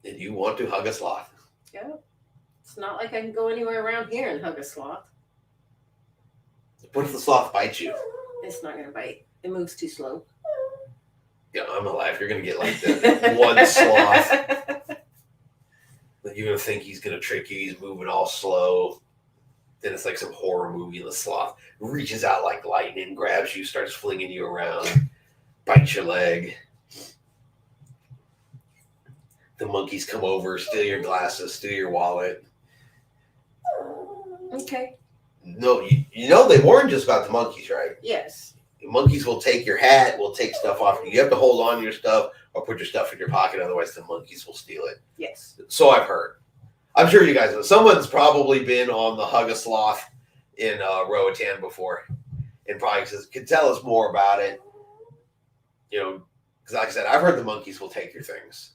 And you want to hug a sloth. Yeah. It's not like I can go anywhere around here and hug a sloth. What if the sloth bites you? It's not going to bite. It moves too slow. Yeah, I'm alive. You're going to get like the one sloth. Then you're going to think he's going to trick you. He's moving all slow. Then it's like some horror movie. And the sloth reaches out like lightning, grabs you, starts flinging you around, bites your leg. The monkeys come over, steal your glasses, steal your wallet. Okay. No, you know they warned us about the monkeys, right? Yes. The monkeys will take your hat, will take stuff off you. You have to hold on to your stuff or put your stuff in your pocket, otherwise the monkeys will steal it. Yes. So I've heard. I'm sure you guys know. Someone's probably been on the Hug a Sloth in Roatan before and probably could tell us more about it. Because like I said, I've heard the monkeys will take your things.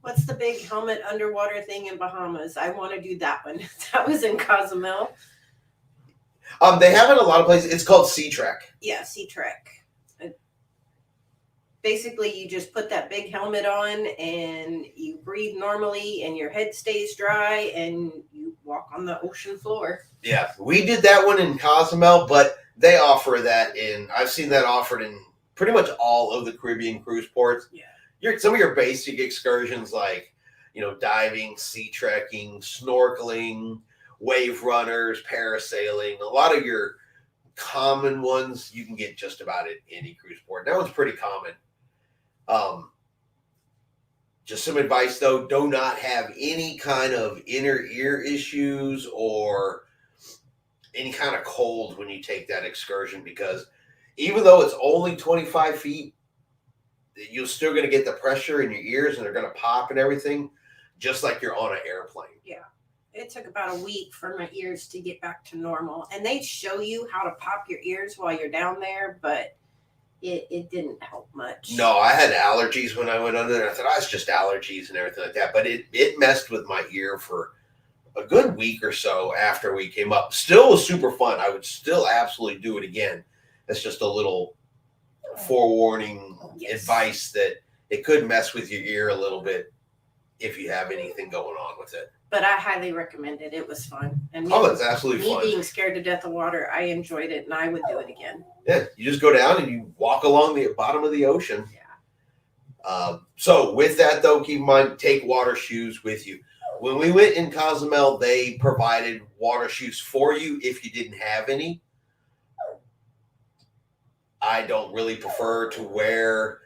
What's the big helmet underwater thing in Bahamas? I want to do that one. That was in Cozumel. They have it in a lot of places. It's called Sea Trek. Yeah, Sea Trek. Basically, you just put that big helmet on and you breathe normally and your head stays dry and you walk on the ocean floor. Yeah, we did that one in Cozumel, but they offer that I've seen that offered in pretty much all of the Caribbean cruise ports. Yeah. Some of your basic excursions like, diving, sea trekking, snorkeling, wave runners, parasailing, a lot of your common ones you can get just about at any cruise port. That one's pretty common. Just some advice though, do not have any kind of inner ear issues or any kind of cold when you take that excursion, because even though it's only 25 feet, you're still going to get the pressure in your ears and they're going to pop and everything, just like you're on an airplane. Yeah. It took about a week for my ears to get back to normal. And they show you how to pop your ears while you're down there, but it didn't help much. No, I had allergies when I went under there. I thought, it's just allergies and everything like that. But it messed with my ear for a good week or so after we came up. Still was super fun. I would still absolutely do it again. It's just a little forewarning advice that it could mess with your ear a little bit if you have anything going on with it. But I highly recommend it. It was fun. And it's absolutely fun. Me being scared to death of water, I enjoyed it, and I would do it again. Yeah, you just go down and you walk along the bottom of the ocean. Yeah. So with that, though, keep in mind, take water shoes with you. When we went in Cozumel, they provided water shoes for you if you didn't have any. I don't really prefer to wear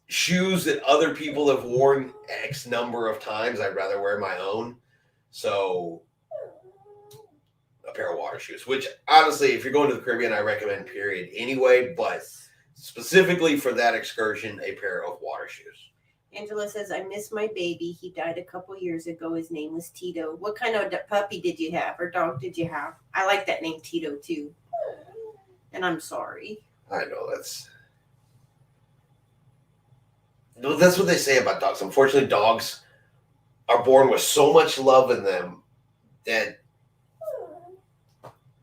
shoes that other people have worn X number of times. I'd rather wear my own. So a pair of water shoes, which honestly, if you're going to the Caribbean, I recommend period anyway, but specifically for that excursion, a pair of water shoes. Angela says, I miss my baby. He died a couple years ago. His name was Tito. What kind of puppy did you have or dog did you have? I like that name Tito too. And I'm sorry. I know that's what they say about dogs. Unfortunately, dogs are born with so much love in them that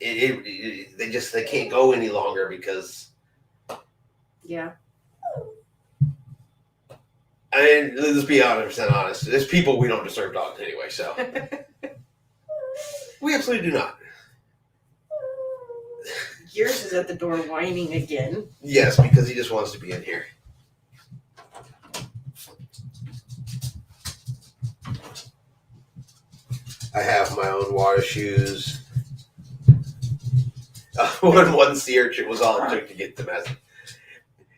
they can't go any longer because. Yeah. I mean, let's be 100% honest. As people, we don't deserve dogs anyway, so we absolutely do not. Yours is at the door whining again. Yes, because he just wants to be in here. I have my own water shoes. One sea urchin was all it took to get the message.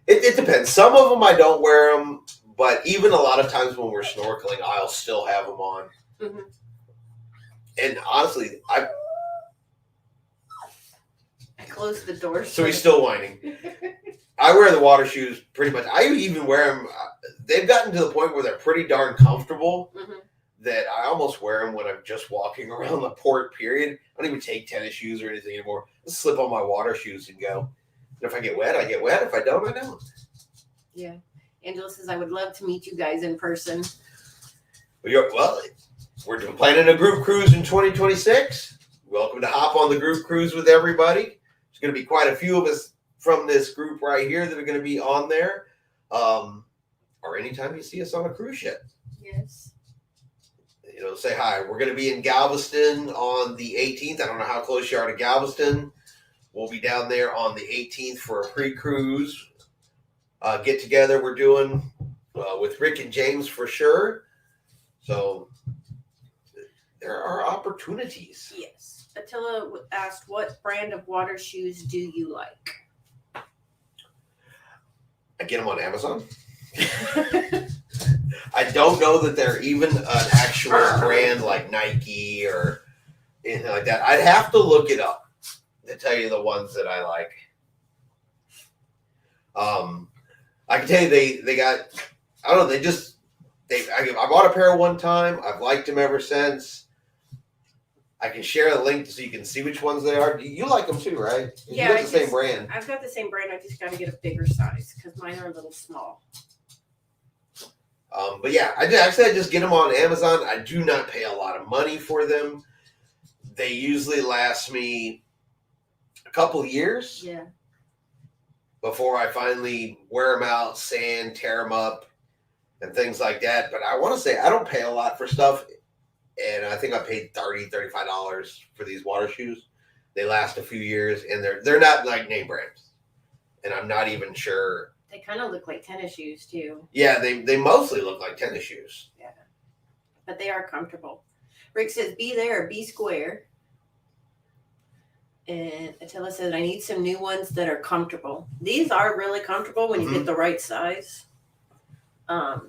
It depends. Some of them I don't wear them, but even a lot of times when we're snorkeling, I'll still have them on. Mm-hmm. And honestly, I closed the door. So he's still whining. I wear the water shoes pretty much. I even wear them. They've gotten to the point where they're pretty darn comfortable. Mm-hmm. That I almost wear them when I'm just walking around the port, period. I don't even take tennis shoes or anything anymore. Just slip on my water shoes and go. And if I get wet, I get wet. If I don't, I don't. Yeah. Angela says, I would love to meet you guys in person. Well, we're planning a group cruise in 2026. Welcome to hop on the group cruise with everybody. There's going to be quite a few of us from this group right here that are going to be on there. Or anytime you see us on a cruise ship. Yes. Say hi. We're going to be in Galveston on the 18th. I don't know how close you are to Galveston. We'll be down there on the 18th for a pre-cruise get together we're doing with Rick and James for sure. So there are opportunities. Yes. Attila asked, what brand of water shoes do you like? I get them on Amazon. I don't know that they're even an actual brand like Nike or anything like that. I'd have to look it up to tell you the ones that I like. I can tell you they got, I don't know, I bought a pair one time. I've liked them ever since. I can share the link so you can see which ones they are. You like them too, right? Yeah. You got the same brand. I've got the same brand. I just got to get a bigger size because mine are a little small. But yeah, I just get them on Amazon. I do not pay a lot of money for them. They usually last me a couple years. Yeah. Before I finally wear them out, sand, tear them up, and things like that. But I want to say I don't pay a lot for stuff, and I think I paid $35 for these water shoes. They last a few years, and they're not like name brands, and I'm not even sure. They kind of look like tennis shoes too. Yeah, they mostly look like tennis shoes. Yeah, but they are comfortable. Rick says, "Be there, be square." And Attila said, I need some new ones that are comfortable. These are really comfortable when you get the right size. And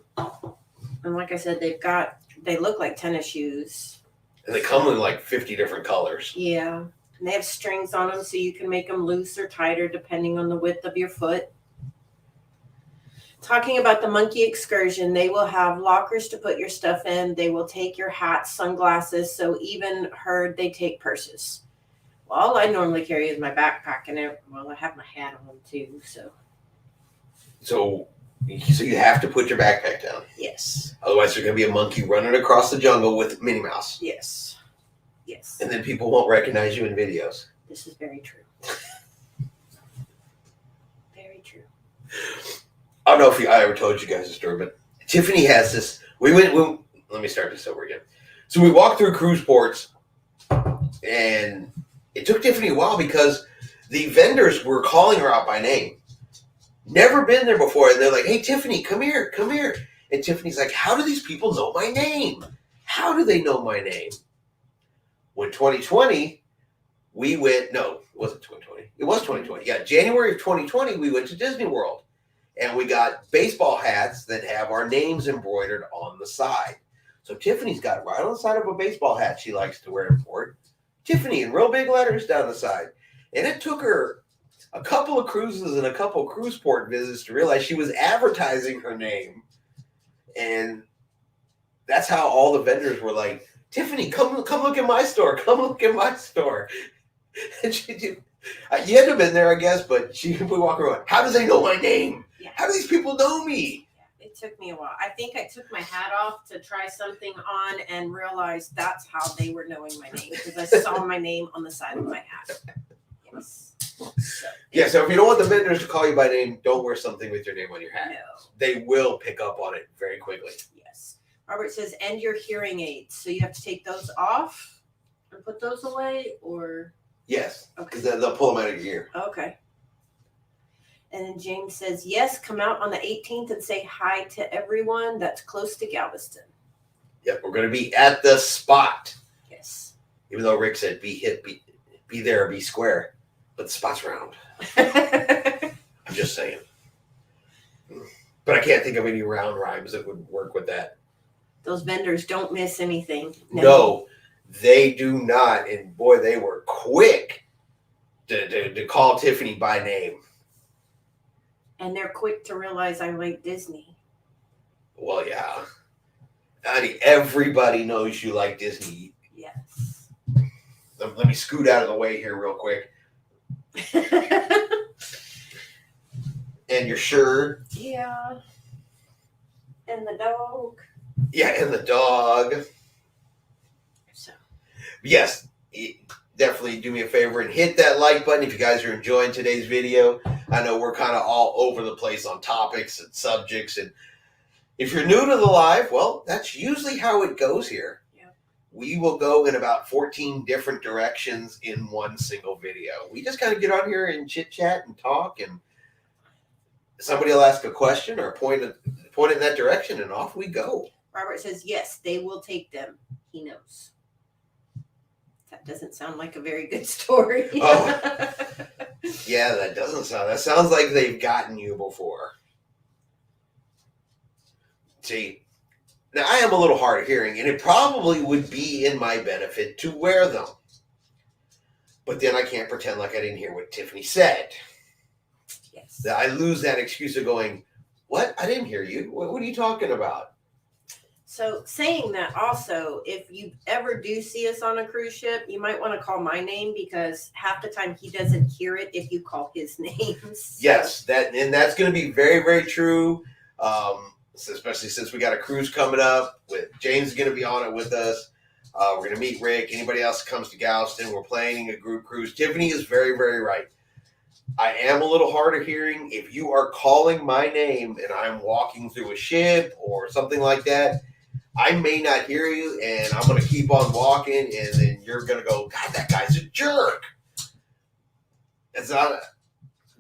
like I said, they look like tennis shoes. And they come in like 50 different colors. Yeah. And they have strings on them so you can make them loose or tighter depending on the width of your foot. Talking about the monkey excursion, they will have lockers to put your stuff in. They will take your hats, sunglasses. So even heard they take purses. Well, all I normally carry is my backpack, and I have my hat on too. So you have to put your backpack down. Yes. Otherwise, there's going to be a monkey running across the jungle with Minnie Mouse. Yes. Yes. And then people won't recognize you in videos. This is very true. Very true. I don't know if I ever told you guys a story, but Tiffany has this. Let me start this over again. So we walked through cruise ports, and it took Tiffany a while because the vendors were calling her out by name. Never been there before. And they're like, hey, Tiffany, come here, come here. And Tiffany's like, how do these people know my name? How do they know my name? When 2020, we went, no, it wasn't 2020. It was 2020. Yeah, January of 2020, we went to Disney World. And we got baseball hats that have our names embroidered on the side. So Tiffany's got right on the side of a baseball hat she likes to wear in port. Tiffany in real big letters down the side. And it took her a couple of cruises and a couple of cruise port visits to realize she was advertising her name. And that's how all the vendors were like, Tiffany, come look at my store. Come look at my store. And you had to have been there, I guess, but she would walk around. How do they know my name? Yeah. How do these people know me? It took me a while. I think I took my hat off to try something on and realized that's how they were knowing my name because I saw my name on the side of my hat. Yes. So if you don't want the vendors to call you by name, don't wear something with your name on your hat. No. They will pick up on it very quickly. Yes. Robert says, and your hearing aids. So you have to take those off and put those away, or? Yes, Okay. because they'll pull them out of your ear. Okay. And then James says, yes, come out on the 18th and say hi to everyone that's close to Galveston. Yep, we're going to be at the spot. Yes. Even though Rick said be there, be square. But the spot's round. I'm just saying. But I can't think of any round rhymes that would work with that. Those vendors don't miss anything. No, they do not. And boy, they were quick to call Tiffany by name. And they're quick to realize I like Disney. Well, yeah. Honey, everybody knows you like Disney. Yes. Let me scoot out of the way here real quick. And your shirt. Yeah. And the dog. Yeah, and the dog. So. Yes, definitely do me a favor and hit that like button if you guys are enjoying today's video. I know we're kind of all over the place on topics and subjects. And if you're new to the live, well, that's usually how it goes here. Yeah. We will go in about 14 different directions in one single video. We just kind of get on here and chit chat and talk, and somebody will ask a question or point in that direction, and off we go. Robert says, yes, they will take them. He knows. That doesn't sound like a very good story. Oh. Yeah, that sounds like they've gotten you before. See, now I am a little hard of hearing, and it probably would be in my benefit to wear them. But then I can't pretend like I didn't hear what Tiffany said. Yes. I lose that excuse of going, what? I didn't hear you. What are you talking about? So saying that also, if you ever do see us on a cruise ship, you might want to call my name because half the time he doesn't hear it if you call his name. So. Yes, that's going to be very, very true. especially since we got a cruise coming up. With James is going to be on it with us. We're going to meet Rick. Anybody else that comes to Galveston, we're planning a group cruise. Tiffany is very, very right. I am a little hard of hearing. If you are calling my name and I'm walking through a ship or something like that, I may not hear you, and I'm going to keep on walking, and then you're going to go, God, that guy's a jerk. It's not,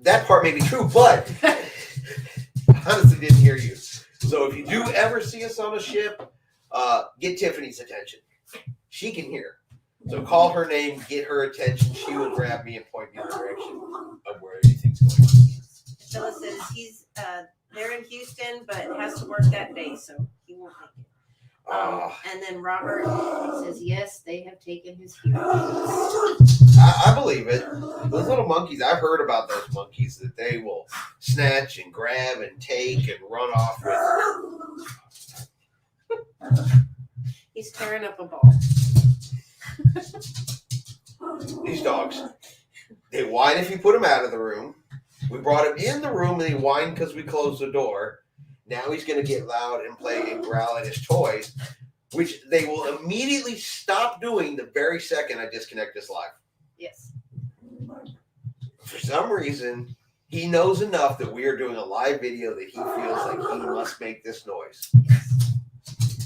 that part may be true, but I honestly didn't hear you. So if you do ever see us on a ship, get Tiffany's attention. She can hear. So call her name, get her attention. She will grab me and point me in the direction of where anything's going on. Phyllis says he's there in Houston, but has to work that day, so he won't make it. And then Robert says, yes, they have taken his hearing. I believe it. Those little monkeys, I've heard about those monkeys that they will snatch and grab and take and run off with. He's tearing up a ball. These dogs, they whine if you put them out of the room. We brought him in the room and he whined because we closed the door. Now he's going to get loud and play and growl at his toys, which they will immediately stop doing the very second I disconnect this live. Yes. For some reason, he knows enough that we are doing a live video that he feels like he must make this noise.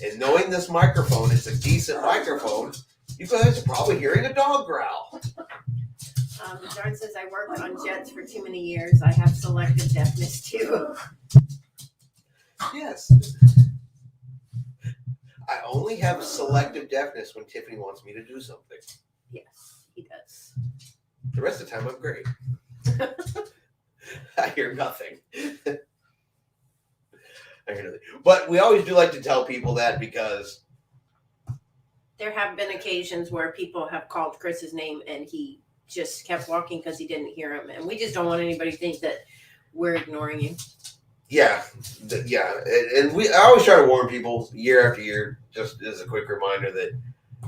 And knowing this microphone is a decent microphone, you guys are probably hearing a dog growl. John says, I worked on jets for too many years. I have selective deafness too. Yes. I only have selective deafness when Tiffany wants me to do something. Yes, he does. The rest of the time, I'm great. I hear nothing. But we always do like to tell people that because there have been occasions where people have called Chris's name and he just kept walking because he didn't hear him. And we just don't want anybody to think that we're ignoring you. Yeah. And I always try to warn people year after year, just as a quick reminder that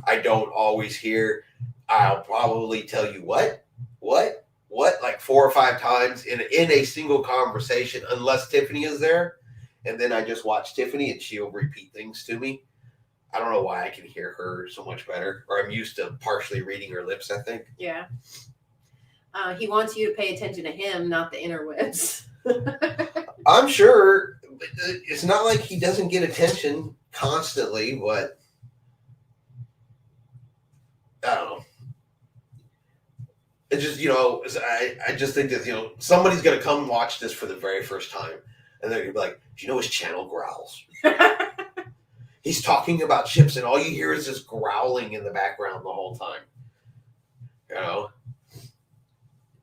I don't always hear. I'll probably tell you what, like 4 or 5 times in a single conversation, unless Tiffany is there. And then I just watch Tiffany and she'll repeat things to me. I don't know why I can hear her so much better, or I'm used to partially reading her lips, I think. Yeah. He wants you to pay attention to him, not the interwebs. I'm sure it's not like he doesn't get attention constantly, but I don't know. It's just, I just think that, somebody's going to come watch this for the very first time. And they're going to be like, do you know his channel growls? He's talking about ships and all you hear is this growling in the background the whole time.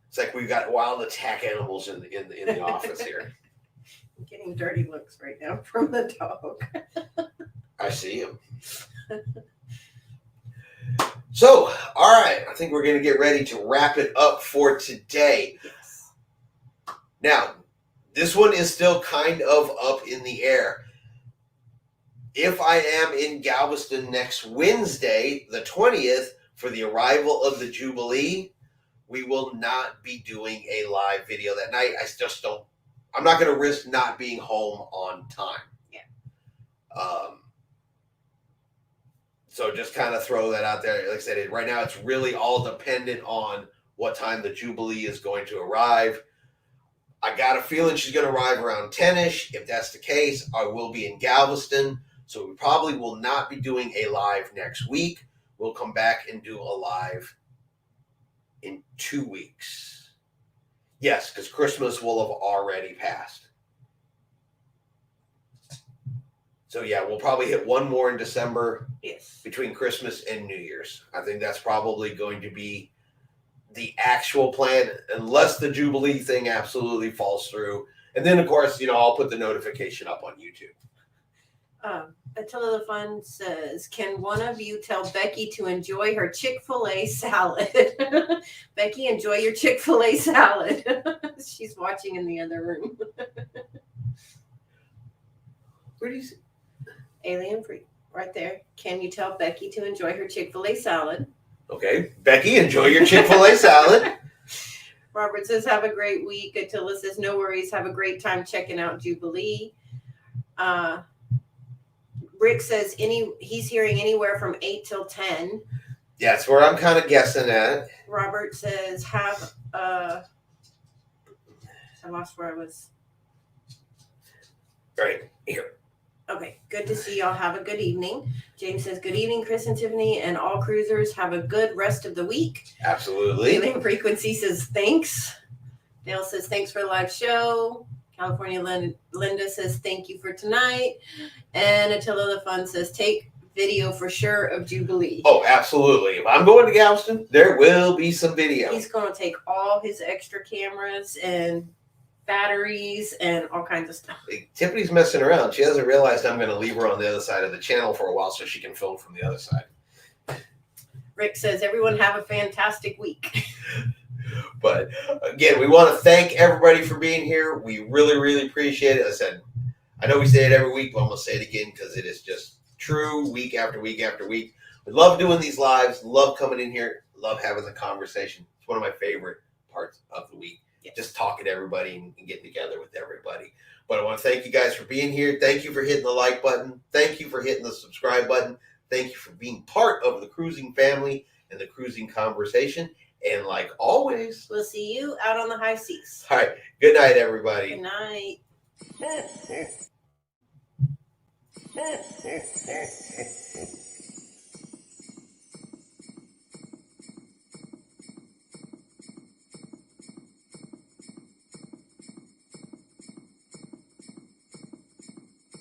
It's like we've got wild attack animals in the office here. I'm getting dirty looks right now from the dog. I see him. So, all right. I think we're going to get ready to wrap it up for today. Yes. Now, this one is still kind of up in the air. If I am in Galveston next Wednesday, the 20th, for the arrival of the Jubilee, we will not be doing a live video that night. I'm not going to risk not being home on time. Yeah. So just kind of throw that out there. Like I said, right now it's really all dependent on what time the Jubilee is going to arrive. I got a feeling she's going to arrive around 10-ish. If that's the case, I will be in Galveston. So we probably will not be doing a live next week. We'll come back and do a live in 2 weeks. Yes, because Christmas will have already passed. So yeah, we'll probably hit one more in December. Yes. Between Christmas and New Year's. I think that's probably going to be the actual plan, unless the Jubilee thing absolutely falls through. And then, of course, I'll put the notification up on YouTube. Attila the Fun says, can one of you tell Becky to enjoy her Chick-fil-A salad? Becky, enjoy your Chick-fil-A salad. She's watching in the other room. Where do you see? Alien Free. Right there. Can you tell Becky to enjoy her Chick-fil-A salad? Okay. Becky, enjoy your Chick-fil-A salad. Robert says, have a great week. Attila says, no worries. Have a great time checking out Jubilee. Rick says he's hearing anywhere from 8 till 10. Yeah, that's where I'm kind of guessing at. Robert says I lost where I was. Right here. Okay, good to see y'all. Have a good evening. James says, good evening, Chris and Tiffany, and all cruisers. Have a good rest of the week. Absolutely. Alien Frequency says, thanks. Dale says, thanks for the live show. California Linda says, thank you for tonight. And Attila the Fun says, take video for sure of Jubilee. Oh, absolutely. If I'm going to Galveston, there will be some video. He's going to take all his extra cameras and batteries and all kinds of stuff. Tiffany's messing around. She hasn't realized I'm going to leave her on the other side of the channel for a while so she can film from the other side. Rick says, everyone have a fantastic week. But again, we want to thank everybody for being here. We really, really appreciate it. As I said, I know we say it every week, but I'm going to say it again because it is just true week after week after week. We love doing these lives, love coming in here, love having the conversation. It's one of my favorite parts of the week. Yes. Just talking to everybody and getting together with everybody. But I want to thank you guys for being here. Thank you for hitting the like button. Thank you for hitting the subscribe button. Thank you for being part of the cruising family and the cruising conversation. And like always, we'll see you out on the high seas. All right. Good night, everybody. Good night.